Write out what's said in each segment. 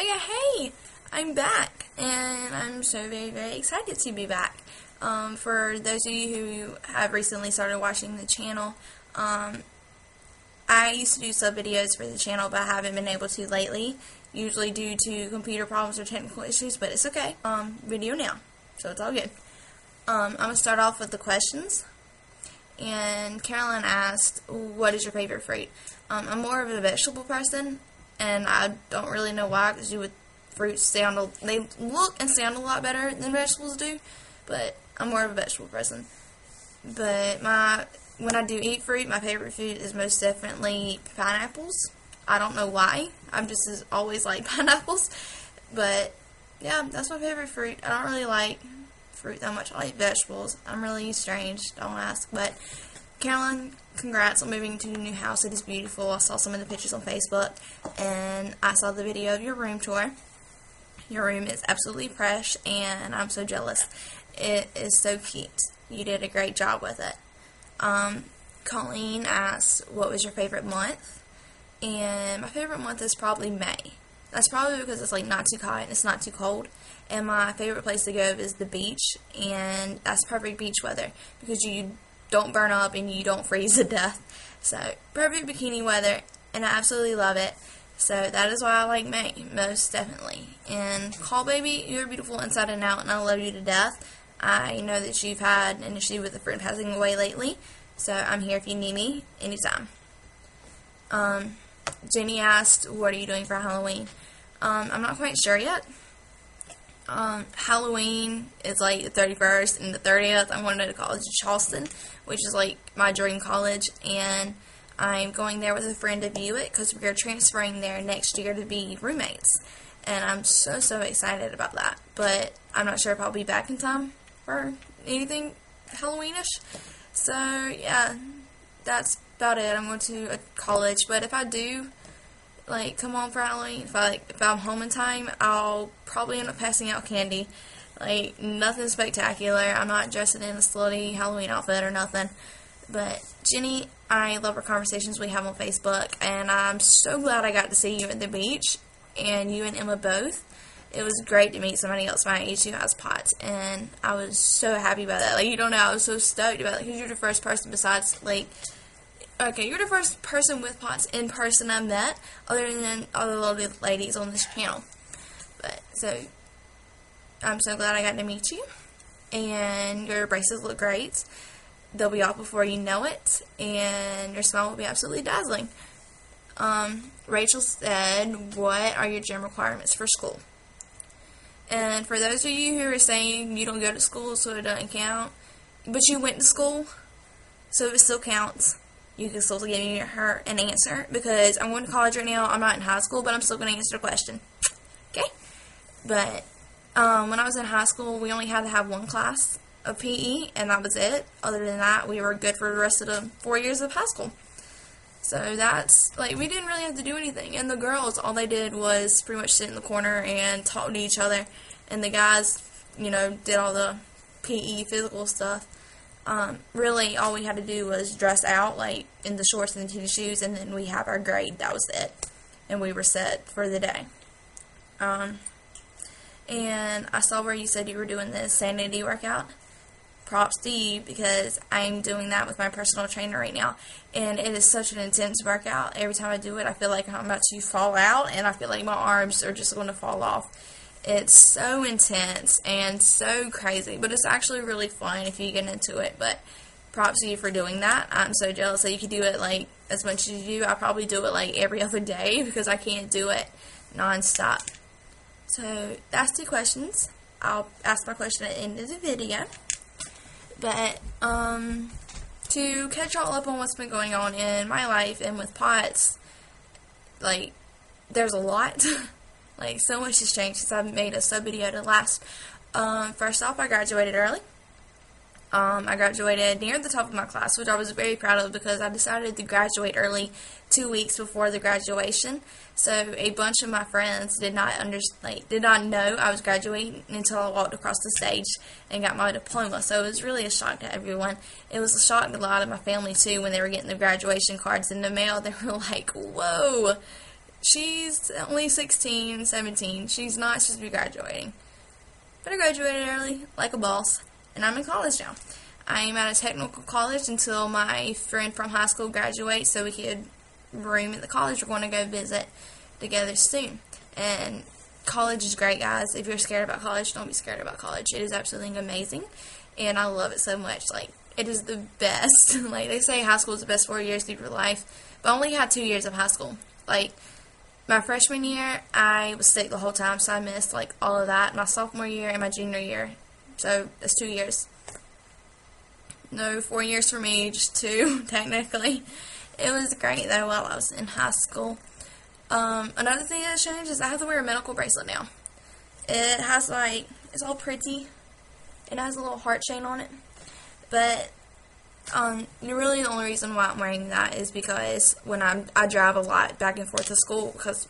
Hey, I'm back, and I'm so very, very excited to be back. For those of you who have recently started watching the channel, I used to do sub videos for the channel, but I haven't been able to lately, usually due to computer problems or technical issues, but it's okay. Video now, so it's all good. I'm going to start off with the questions, and Carolyn asked, what is your favorite fruit? I'm more of a vegetable person, and I don't really know why, because fruits they look and sound a lot better than vegetables do, but I'm more of a vegetable person. But when I do eat fruit, my favorite fruit is most definitely pineapples. I don't know why. I'm just always like pineapples, but yeah, that's my favorite fruit. I don't really like fruit that much. I like vegetables. I'm really strange, don't ask, but Carolyn, congrats on moving to your new house. It is beautiful. I saw some of the pictures on Facebook, and I saw the video of your room tour. Your room is absolutely fresh, and I'm so jealous. It is so cute. You did a great job with it. Colleen asked, what was your favorite month? And my favorite month is probably May. That's probably because it's like not too hot and it's not too cold. And my favorite place to go is the beach, and that's perfect beach weather because you don't burn up and you don't freeze to death. So, perfect bikini weather, and I absolutely love it. So, that is why I like May, most definitely. And Call Baby, you're beautiful inside and out, and I love you to death. I know that you've had an issue with a friend passing away lately, so I'm here if you need me anytime. Jenny asked, what are you doing for Halloween? I'm not quite sure yet. Halloween is like the 31st and the 30th. I'm going to college in Charleston, which is like my dream college, and I'm going there with a friend to view it because we're transferring there next year to be roommates, and I'm so excited about that, but I'm not sure if I'll be back in time for anything Halloweenish. So yeah, that's about it. I'm going to a college, but if I do come home for Halloween, if I'm home in time, I'll probably end up passing out candy. Nothing spectacular. I'm not dressing in a slutty Halloween outfit or nothing. But Jenny, I love our conversations we have on Facebook, and I'm so glad I got to see you at the beach, and you and Emma both. It was great to meet somebody else my age who has POTS, and I was so happy about that. You don't know, I was so stoked about it, because you're the first person besides, you're the first person with POTS in person I met, other than all the lovely ladies on this channel. But, so, I'm so glad I got to meet you, and your braces look great. They'll be off before you know it, and your smile will be absolutely dazzling. Rachel said, what are your gym requirements for school? And for those of you who are saying you don't go to school so it doesn't count, but you went to school, so it still counts. You can still give her an answer, because I'm going to college right now. I'm not in high school, but I'm still going to answer the question. Okay? But when I was in high school, we only had to have one class of PE, and that was it. Other than that, we were good for the rest of the 4 years of high school. So that's, we didn't really have to do anything. And the girls, all they did was pretty much sit in the corner and talk to each other. And the guys, did all the PE physical stuff. Really, all we had to do was dress out, in the shorts and the tennis shoes, and then we have our grade. That was it. And we were set for the day. And I saw where you said you were doing the sanity workout. Props to you, because I'm doing that with my personal trainer right now, and it is such an intense workout. Every time I do it, I feel like I'm about to fall out, and I feel like my arms are just going to fall off. It's so intense and so crazy, but it's actually really fun if you get into it. But props to you for doing that. I'm so jealous that you can do it as much as you do. I probably do it every other day, because I can't do it non-stop. So that's 2 questions. I'll ask my question at the end of the video. But, to catch all up on what's been going on in my life and with POTS, there's a lot. So much has changed since I made a sub video to last. First off, I graduated early. I graduated near the top of my class, which I was very proud of, because I decided to graduate early 2 weeks before the graduation. So a bunch of my friends did not know I was graduating until I walked across the stage and got my diploma. So it was really a shock to everyone. It was a shock to a lot of my family too when they were getting the graduation cards in the mail. They were like, "Whoa, she's only 16, 17. She's not supposed to be graduating. But I graduated early, like a boss, and I'm in college now. I'm at a technical college until my friend from high school graduates, so we could room at the college. We're going to go visit together soon. And college is great, guys. If you're scared about college, don't be scared about college. It is absolutely amazing, and I love it so much. Like, it is the best. Like, they say high school is the best 4 years of your life, but I only had 2 years of high school. Like, my freshman year, I was sick the whole time, so I missed, like, all of that. My sophomore year and my junior year, so that's 2 years. No, 4 years for me, just 2, technically. It was great, though, while I was in high school. Another thing that has changed is I have to wear a medical bracelet now. It has, like, it's all pretty. It has a little heart chain on it. But, really the only reason why I'm wearing that is because when I drive a lot back and forth to school, because,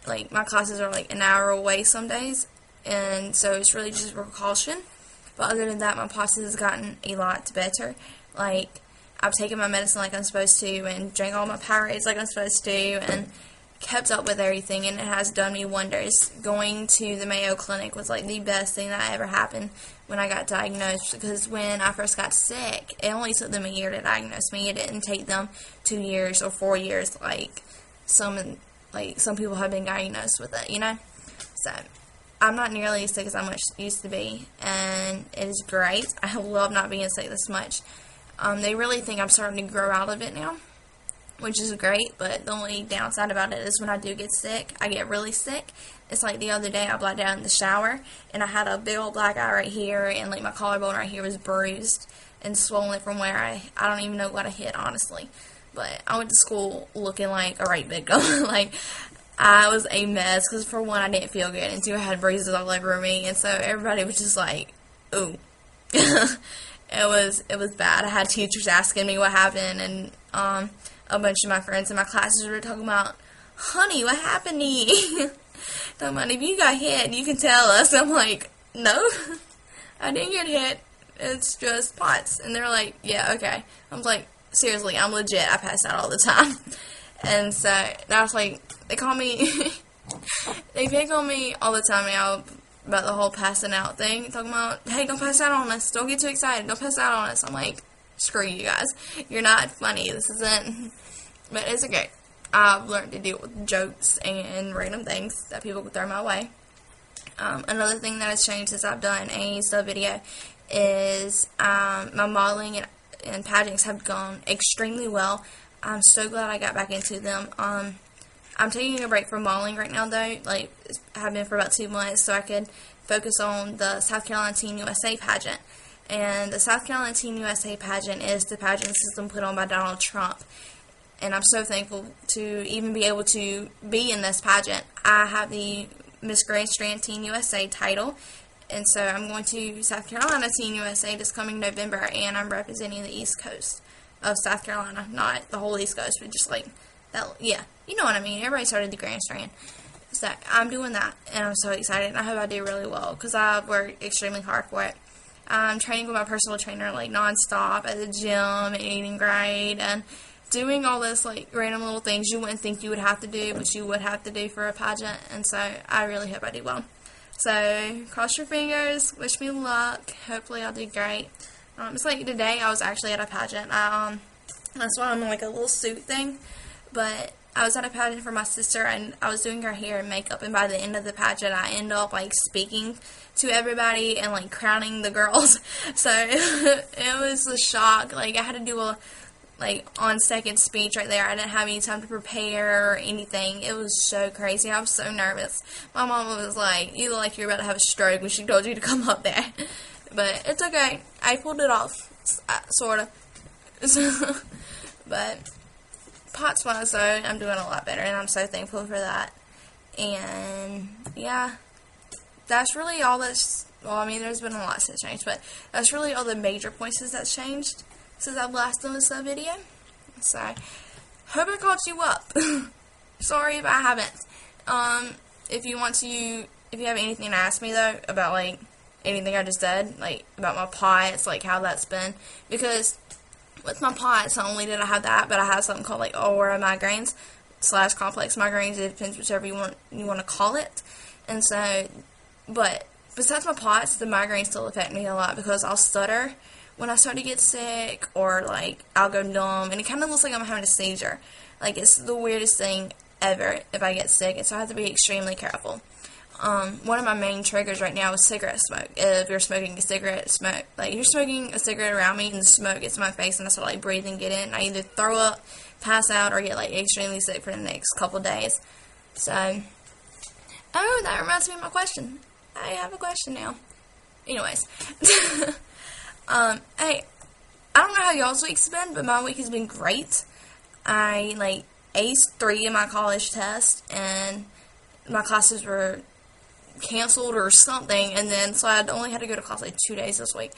like, my classes are, like, an hour away some days. And so it's really just a precaution. But other than that, my posture has gotten a lot better. Like, I've taken my medicine like I'm supposed to, and drank all my Powerades like I'm supposed to, and kept up with everything, and it has done me wonders. Going to the Mayo Clinic was, like, the best thing that ever happened when I got diagnosed, because when I first got sick, it only took them a year to diagnose me. It didn't take them 2 years or 4 years like some people have been diagnosed with it, you know? So, I'm not nearly as sick as I used to be, and it is great. I love not being sick this much. They really think I'm starting to grow out of it now, which is great, but the only downside about it is when I do get sick, I get really sick. It's like the other day I blacked out in the shower, and I had a big old black eye right here, and, like, my collarbone right here was bruised and swollen from where I don't even know what I hit, honestly. But I went to school looking like a right victim. Like, I was a mess, because for one, I didn't feel good, and two, I had bruises all over me, and so everybody was just like, ooh. It was bad. I had teachers asking me what happened, and a bunch of my friends in my classes were talking about, honey, what happened to you? Talking about, if you got hit, you can tell us. I'm like, no, I didn't get hit. It's just POTS. And they're like, yeah, okay. I was like, seriously, I'm legit. I pass out all the time. And so that was like, they call me, they pick on me all the time now about the whole passing out thing. Talking about, hey, don't pass out on us. Don't get too excited. Don't pass out on us. I'm like, screw you guys. You're not funny. This isn't, but it's okay. I've learned to deal with jokes and random things that people could throw my way. Another thing that has changed since I've done a sub video is my modeling and pageants have gone extremely well. I'm so glad I got back into them. I'm taking a break from modeling right now, though. Like, I have been for about 2 months, so I could focus on the South Carolina Teen USA pageant. And the South Carolina Teen USA pageant is the pageant system put on by Donald Trump. And I'm so thankful to even be able to be in this pageant. I have the Miss Grand Strand Teen USA title, and so I'm going to South Carolina Teen USA this coming November, and I'm representing the East Coast of South Carolina. Not the whole East Coast, but just like that, yeah, you know what I mean. Everybody started the Grand Strand. So I'm doing that, and I'm so excited, and I hope I do really well, because I've worked extremely hard for it. I'm training with my personal trainer, like, non-stop at the gym, and eating great, and doing all this, like, random little things you wouldn't think you would have to do, but you would have to do for a pageant, and so I really hope I do well. So, cross your fingers, wish me luck, hopefully I'll do great. It's like today I was actually at a pageant. That's why I'm in, like, a little suit thing, but I was at a pageant for my sister, and I was doing her hair and makeup, and by the end of the pageant, I ended up, like, speaking to everybody and, like, crowning the girls. So, it was a shock. Like, I had to do a, like, on-second speech right there. I didn't have any time to prepare or anything. It was so crazy. I was so nervous. My mom was like, you look like you're about to have a stroke when she told you to come up there. But it's okay. I pulled it off, sort of. But POTS-wise, though, I'm doing a lot better, and I'm so thankful for that. And, yeah, that's really all that's, well, I mean, there's been a lot that's changed, but that's really all the major points that's changed since I've last done this video. So, hope I caught you up. Sorry if I haven't. If you have anything to ask me, though, about, like, anything I just said, like, about my POTS, like, how that's been, because with my POTS, not only did I have that, but I have something called, like, aura migraines. slash complex migraines. It depends whichever you want to call it. And so, but besides my POTS, the migraines still affect me a lot because I'll stutter when I start to get sick, or like I'll go numb, and it kind of looks like I'm having a seizure. Like, it's the weirdest thing ever if I get sick, and so I have to be extremely careful. One of my main triggers right now is cigarette smoke. If you're smoking a cigarette, smoke. Like, if you're smoking a cigarette around me and the smoke gets to my face and I start, like, breathing, get in, I either throw up, pass out, or get, like, extremely sick for the next couple days. So, oh, that reminds me of my question. I have a question now. Anyways. Hey, I don't know how y'all's week's been, but my week has been great. I, like, aced 3 of my college tests, and my classes were canceled or something, and then so I only had to go to class like 2 days this week.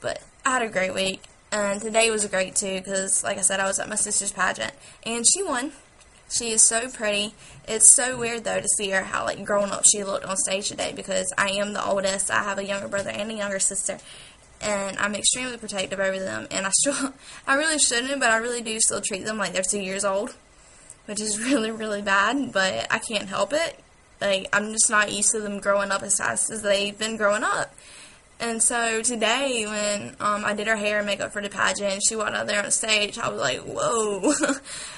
But I had a great week, and today was great too, because like I said, I was at my sister's pageant, and she won. She is so pretty. It's so weird though to see her, how like grown up she looked on stage today, because I am the oldest. I have a younger brother and a younger sister, and I'm extremely protective over them, and I really shouldn't, but I really do still treat them like they're 2 years old, which is really, really bad, but I can't help it. Like, I'm just not used to them growing up as fast as they've been growing up. And so today, when I did her hair and makeup for the pageant, she walked out there on stage, I was like, whoa.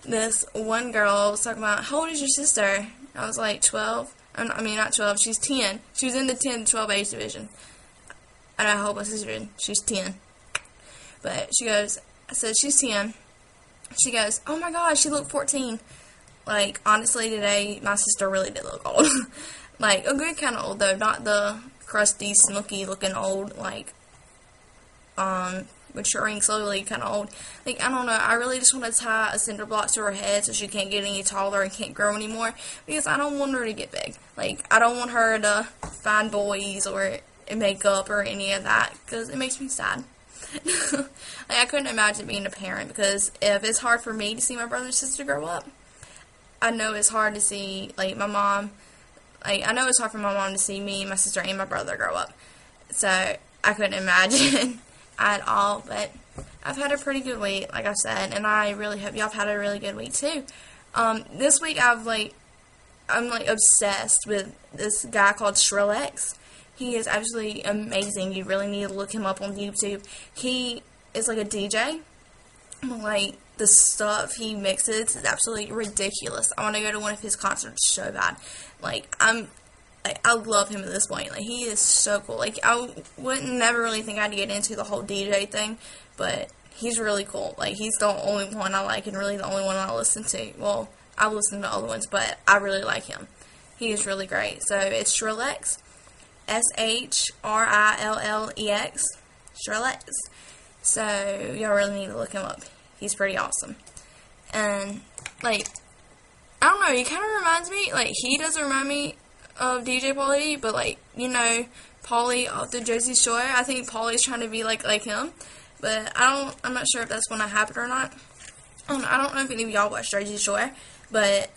This one girl was talking about, how old is your sister? I was like, 12. I mean, not 12, she's 10. She was in the 10 to 12 age division. And I hope my sister did. She's 10. But she goes, I said, she's 10. She goes, oh my gosh, she looked 14. Like, honestly, today, my sister really did look old. Like, a good kind of old, though. Not the crusty, snooky-looking old, like, maturing slowly kind of old. Like, I don't know. I really just want to tie a cinder block to her head so she can't get any taller and can't grow anymore. Because I don't want her to get big. Like, I don't want her to find boys or makeup or any of that. Because it makes me sad. Like, I couldn't imagine being a parent. Because if it's hard for me to see my brother and sister grow up, I know it's hard to see, like, my mom, like, I know it's hard for my mom to see me, my sister, and my brother grow up. So, I couldn't imagine at all, but I've had a pretty good week, like I said, and I really hope y'all have had a really good week, too. This week, I'm, like, obsessed with this guy called SKRILLEX. He is absolutely amazing. You really need to look him up on YouTube. He is, like, a DJ. Like, the stuff he mixes is absolutely ridiculous. I want to go to one of his concerts so bad. Like, I love him at this point. Like, he is so cool. Like, I wouldn't never really think I'd get into the whole DJ thing, but he's really cool. Like, he's the only one I like, and really the only one I listen to. Well, I listen to other ones, but I really like him. He is really great. So, it's SKRILLEX. SHRILLEX. SKRILLEX. So, y'all really need to look him up. He's pretty awesome. And, like, I don't know, he kind of reminds me, like, he doesn't remind me of DJ Pauly, but, like, you know, Pauly off the Jersey Shore. I think Pauly's trying to be like him, but I'm not sure if that's going to happen or not. I don't know if any of y'all watch Jersey Shore, but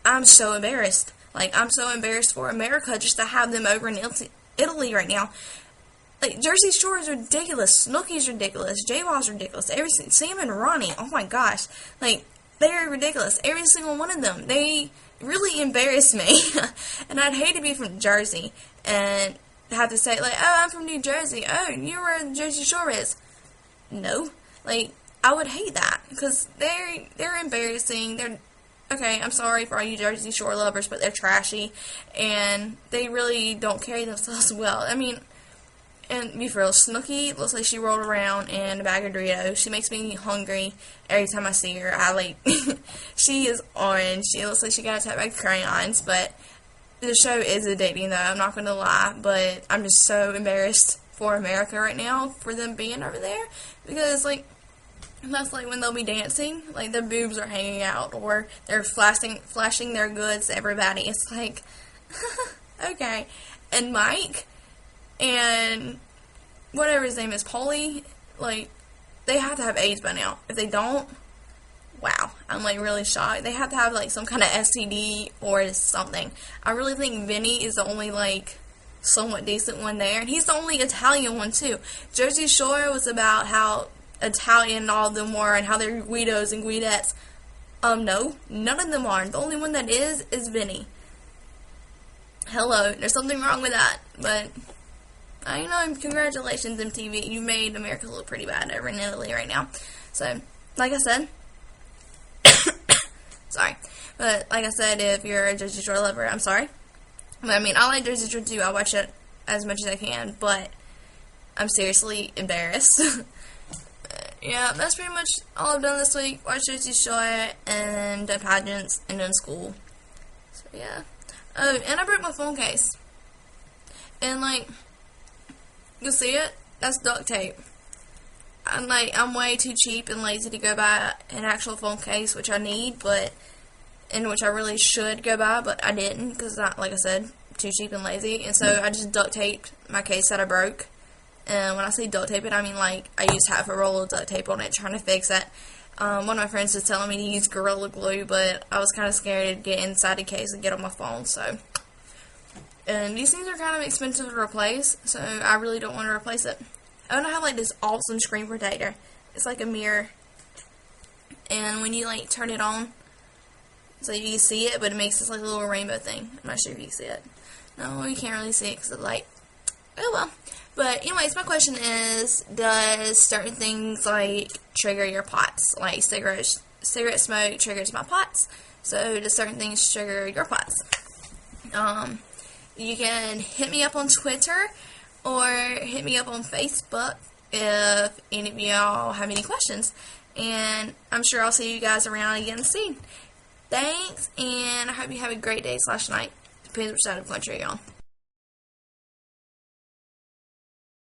I'm so embarrassed. Like, I'm so embarrassed for America just to have them over in Italy right now. Like, Jersey Shore is ridiculous. Snooki's ridiculous. J-Ball's ridiculous. Everything. Sam and Ronnie. Oh my gosh. Like, they're ridiculous. Every single one of them. They really embarrass me. And I'd hate to be from Jersey and have to say, like, oh, I'm from New Jersey. Oh, you're where the Jersey Shore is. No. Like, I would hate that. Because they're embarrassing. They're, okay, I'm sorry for all you Jersey Shore lovers, but they're trashy. And they really don't carry themselves well. I mean, and be for real, Snooki looks like she rolled around in a bag of Doritos. She makes me hungry every time I see her. She is orange. She looks like she got attacked by crayons, but the show is addicting, though. I'm not going to lie, but I'm just so embarrassed for America right now for them being over there, because, like, that's like when they'll be dancing, like, their boobs are hanging out, or they're flashing their goods to everybody. It's like, okay. And Mike and whatever his name is, Pauly, like, they have to have AIDS by now. If they don't, wow, I'm, like, really shocked. They have to have, like, some kind of STD or something. I really think Vinny is the only, like, somewhat decent one there, and he's the only Italian one, too. Jersey Shore was about how Italian all of them were and how they're Guidos and Guidettes. No, none of them are. The only one that is Vinny. Hello, there's something wrong with that, but I know, congratulations, MTV. You made America look pretty bad over in Italy right now. So, like I said, sorry, but like I said, if you're a Jersey Shore lover, I'm sorry. But, I mean, I like Jersey Shore too. I watch it as much as I can, but I'm seriously embarrassed. Yeah, that's pretty much all I've done this week. Watched Jersey Shore and done pageants and done school. So, yeah. Oh, and I broke my phone case. And, like, you see it? That's duct tape. I'm way too cheap and lazy to go buy an actual phone case, which I need, and which I really should go buy, but I didn't, because, like I said, too cheap and lazy. And so I just duct taped my case that I broke. And when I say duct tape it, I mean, like, I used half a roll of duct tape on it trying to fix it. One of my friends was telling me to use Gorilla Glue, but I was kind of scared to get inside the case and get on my phone, so. And these things are kind of expensive to replace, so I really don't want to replace it. I want to have, like, this awesome screen protector. It's like a mirror. And when you, like, turn it on, so you can see it, but it makes this, like, little rainbow thing. I'm not sure if you can see it. No, you can't really see it because of the light. Oh, well. But, anyways, my question is, does certain things, like, trigger your POTS? Like, cigarette smoke triggers my POTS. So, does certain things trigger your POTS? You can hit me up on Twitter or hit me up on Facebook if any of y'all have any questions. And I'm sure I'll see you guys around again soon. Thanks, and I hope you have a great day / night. Depends which side of the country you're on.